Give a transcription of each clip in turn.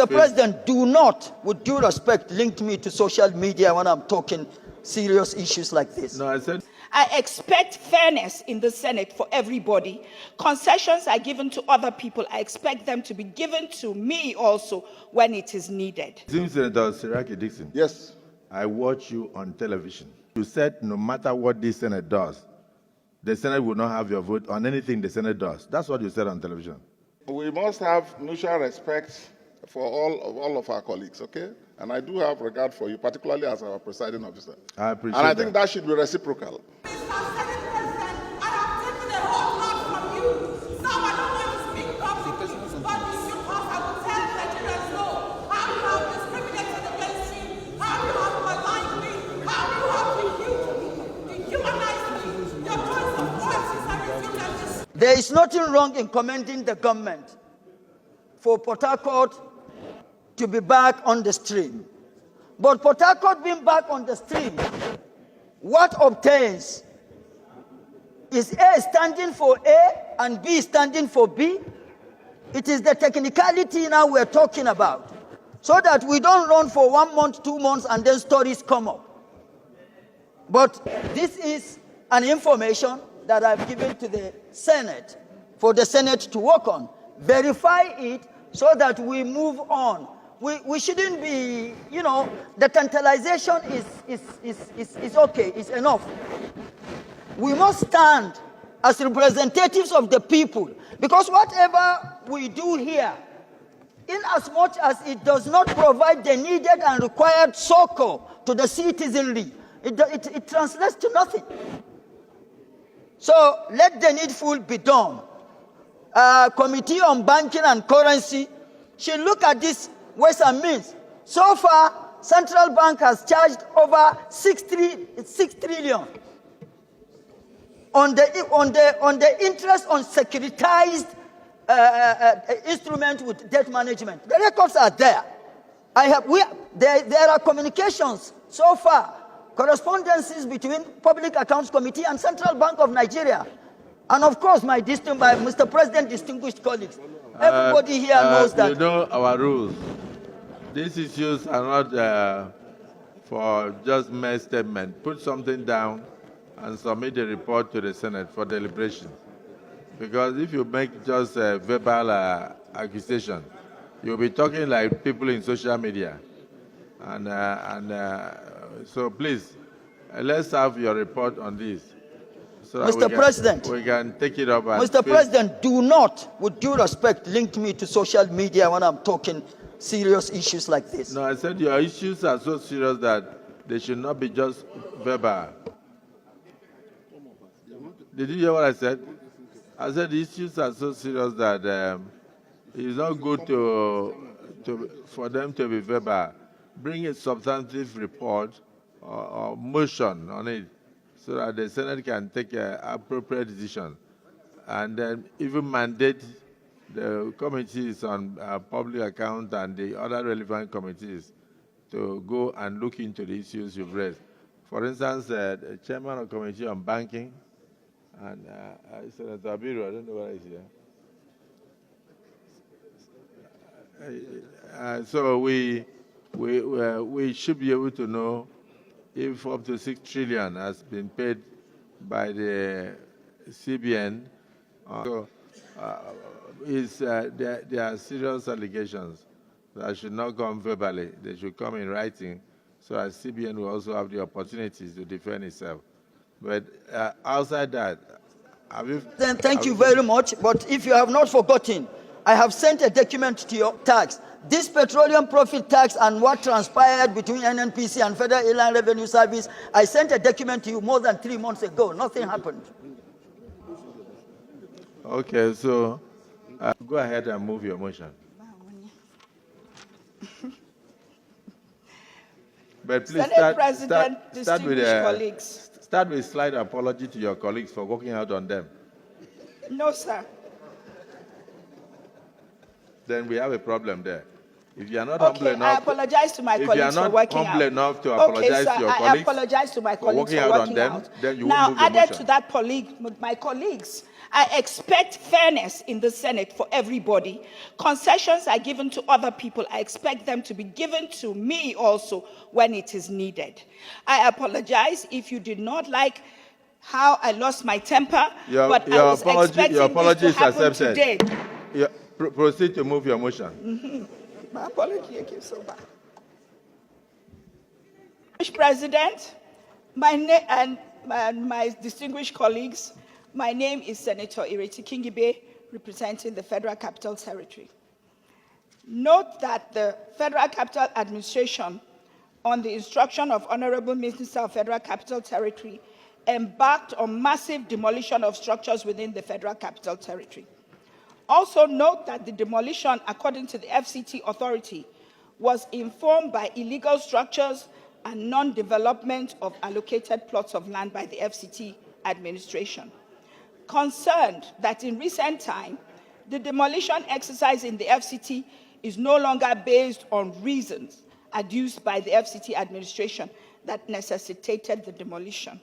Mr. President, do not, with due respect, link me to social media when I'm talking serious issues like this. No, I said... I expect fairness in the Senate for everybody. Concessions are given to other people. I expect them to be given to me also when it is needed. Senator Siraki Dixon. Yes. I watch you on television. You said no matter what this Senate does, the Senate will not have your vote on anything the Senate does. That's what you said on television. We must have mutual respect for all of our colleagues, okay? And I do have regard for you, particularly as our presiding officer. I appreciate And I think that should be reciprocal. There is nothing wrong in commending the government for Port Harcourt to be back on the stream. But Port Harcourt being back on the stream, what obtains? Is A standing for A and B standing for B? It is the technicality now we're talking about, so that we don't run for 1 month, 2 months, and then stories come up. But this is an information that I've given to the Senate for the Senate to work on. Verify it so that we move on. We shouldn't be, the tantalization is okay, it's enough. We must stand as representatives of the people, because whatever we do here, in as much as it does not provide the needed and required succor to the citizenry, it translates to nothing. So let the needful be done. Committee on Banking and Currency should look at this ways and means. So far, Central Bank has charged over 6 trillion on the interest on securitized instrument with debt management. The records are there. There are communications so far, correspondences between Public Accounts Committee and Central Bank of Nigeria. And of course, my Mr. President, distinguished colleagues, everybody here knows that. You know our rules. These issues are not for just mere statement. Put something down and submit a report to the Senate for deliberation. Because if you make just a verbal accusation, you'll be talking like people in social media. So please, let's have your report on this. So Mr. President, we can take it up. Mr. President, do not, with due respect, link me to social media when I'm talking serious issues like this. No, I said your issues are so serious that they should not be just verbal. Did you hear what I said? I said the issues are so serious that it's not good for them to be verbal. Bring a substantive report or motion on it so that the Senate can take an appropriate decision. And then even mandate the committees on public account and the other relevant committees to go and look into the issues you've raised. For instance, the chairman of the Committee on Banking, and Senator Akpabio, I don't know where he's here. So we should be able to know if up to 6 trillion has been paid by the CBN. There are serious allegations that should not come verbally. They should come in writing, so as CBN will also have the opportunities to defend itself. But outside that, Thank you very much. But if you have not forgotten, I have sent a document to your tax. This petroleum profit tax and what transpired between NNPC and Federal Inland Revenue Service, I sent a document to you more than 3 months ago. Nothing happened. Okay, so go ahead and move your motion. But please start with slight apology to your colleagues for working out on them. No, sir. Then we have a problem there. If you are not humble Okay, enough, I apologize to my if you are colleagues for not working humble out. enough to Okay, apologize sir, to your I colleagues apologize to my colleagues working for out on working them, out. then you won't Now, move your added motion. to my colleagues, I expect fairness in the Senate for everybody. Concessions are given to other people. I expect them to be given to me also when it is needed. I apologize if you did not like how I lost my temper, but I was expecting this to is happen accepted. today. Proceed to move your motion. My apology again, so bad. Mr. President, my distinguished colleagues, my name is Senator Ireti Kingibe, representing the Federal Capital Territory. Note that the Federal Capital Administration, on the instruction of Honorable Minister of Federal Capital Territory, embarked on massive demolition of structures within the Federal Capital Territory. Also note that the demolition, according to the FCT authority, was informed by illegal structures and non-development of allocated plots of land by the FCT administration. Concerned that in recent time, the demolition exercise in the FCT is no longer based on reasons adduced by the FCT administration that necessitated the demolition.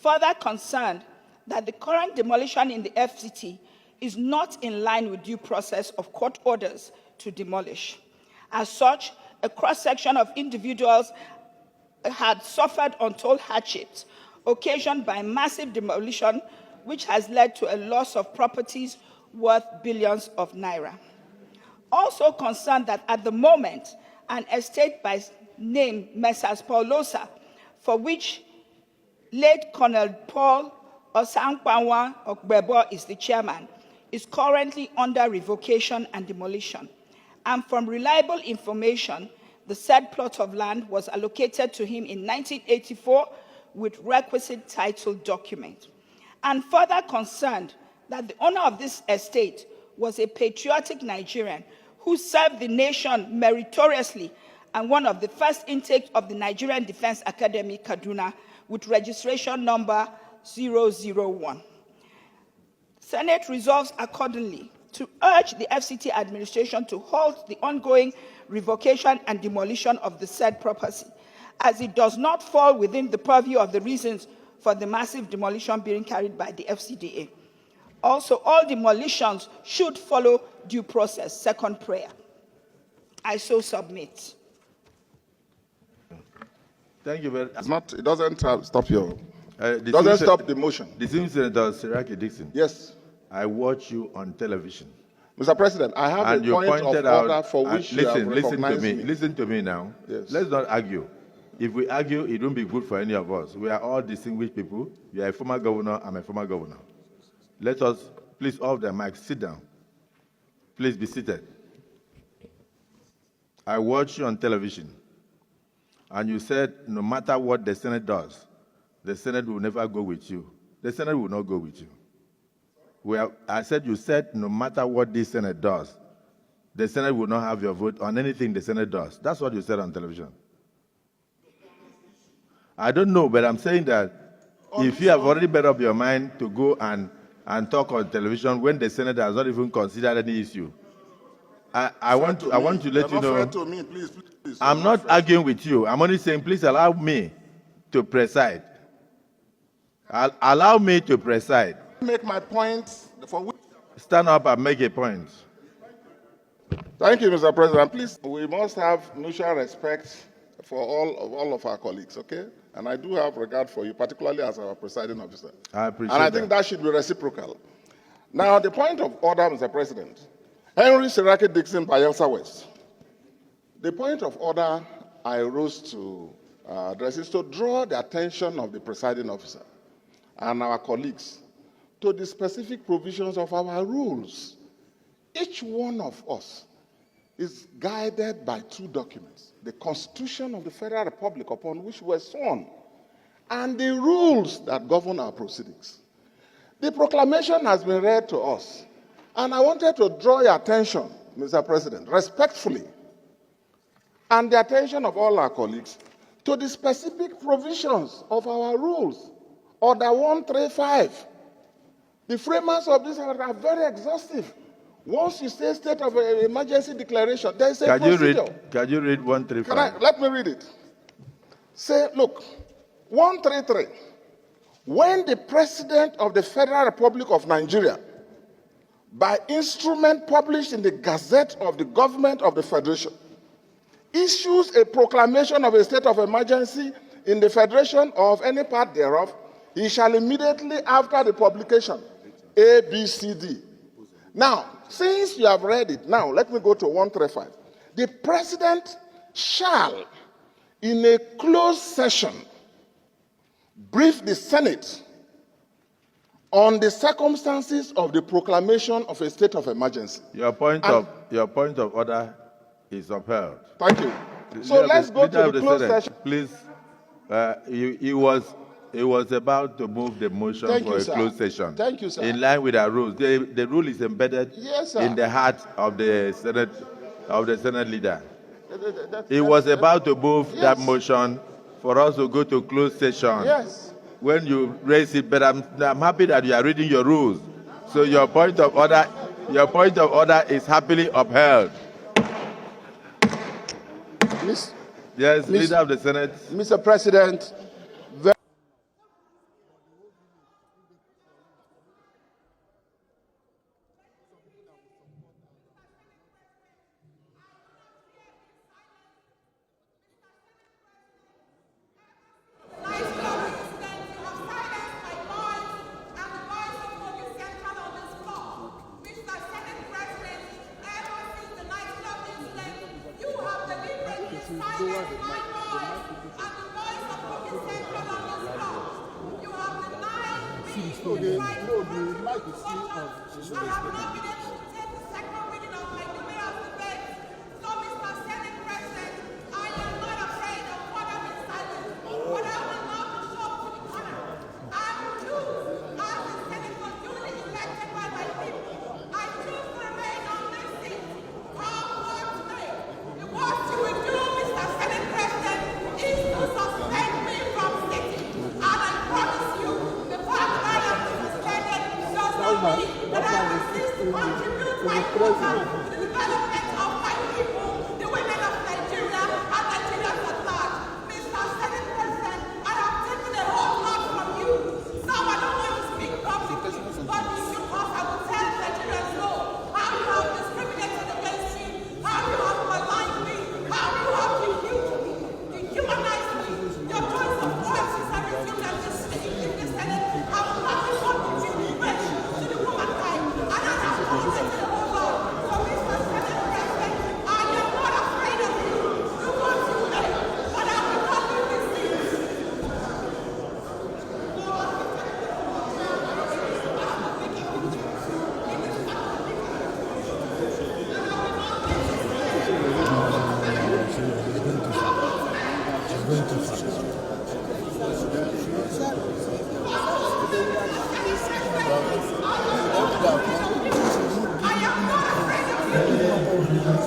Further concerned that the current demolition in the FCT is not in line with due process of court orders to demolish. As such, a cross-section of individuals had suffered untold hardships occasioned by massive demolition, which has led to a loss of properties worth billions of naira. Also concerned that at the moment, an estate by name Messrs. Paulosa, for which late Colonel Paul Osankwanwa Okbebo is the chairman, is currently under revocation and demolition. And from reliable information, the said plot of land was allocated to him in 1984 with requisite title document. And further concerned that the owner of this estate was a patriotic Nigerian who served the nation meritoriously and one of the first intakes of the Nigerian Defense Academy, Kaduna, with registration number 001. Senate resolves accordingly to urge the FCT administration to halt the ongoing revocation and demolition of the said property, as it does not fall within the purview of the reasons for the massive demolition being carried by the FCDA. Also, all demolitions should follow due process. Second prayer. I so submit. Thank you very much. It doesn't stop your. Doesn't stop the motion. Distinguished Senator Siraki Dixon. Yes. I watch you on television. Mr. President, I have and a point of order for which you have recognized me. Listen to me now. Yes. Let's not argue. If we argue, it won't be good for any of us. We are all distinguished people. You are a former governor, I'm a former governor. Let us, please, off the mic, sit down. Please be seated. I watch you on television, and you said no matter what the Senate does, the Senate will never go with you. The Senate will not go with you. You said no matter what this Senate does, the Senate will not have your vote on anything the Senate does. That's what you said on television. I don't know, but I'm saying that if you have already made up your mind to go and talk on television when the Senate has not even considered any issue, I want to let you know. To me, please. I'm not arguing with you. I'm only saying, please allow me to preside. Allow me to preside. Make my point for which. Stand up and make a point. Thank you, Mr. President. Please, we must have mutual respect for all of our colleagues, okay? And I do have regard for you, particularly as our presiding officer. I appreciate And I think that should be reciprocal. Now, the point of order, Mr. President. Henry Siraki Dixon, Bayelsa West. The point of order I rose to address is to draw the attention of the presiding officer and our colleagues to the specific provisions of our rules. Each one of us is guided by two documents: the Constitution of the Federal Republic, upon which we were sworn, and the rules that govern our proceedings. The proclamation has been read to us, and I wanted to draw your attention, Mr. President, respectfully, and the attention of all our colleagues, to the specific provisions of our rules. Order 135. The framers of this are very exhaustive. Once you say state of emergency declaration, there is a procedure. Can you read 135? Let me read it. Say, look, 133. When the President of the Federal Republic of Nigeria, by instrument published in the Gazette of the Government of the Federation, issues a proclamation of a state of emergency in the Federation or of any part thereof, he shall immediately after the publication, A, B, C, D. Now, since you have read it, now let me go to 135. The President shall, in a closed session, brief the Senate on the circumstances of the proclamation of a state of emergency. Your point of order is upheld. Thank you. So let's go to the closed session. Please, he was about to move the motion for a closed session. Thank you, sir. In line with our rules. The rule is embedded in the heart of the Senate leader. He was about to move that motion for us to go to closed session. Yes. When you raise it, but I'm happy that you are reading your rules. So your point of order is happily upheld. Yes, Leader of the Senate. Mr. President,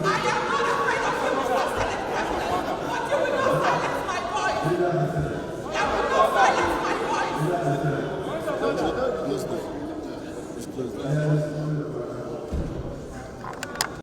I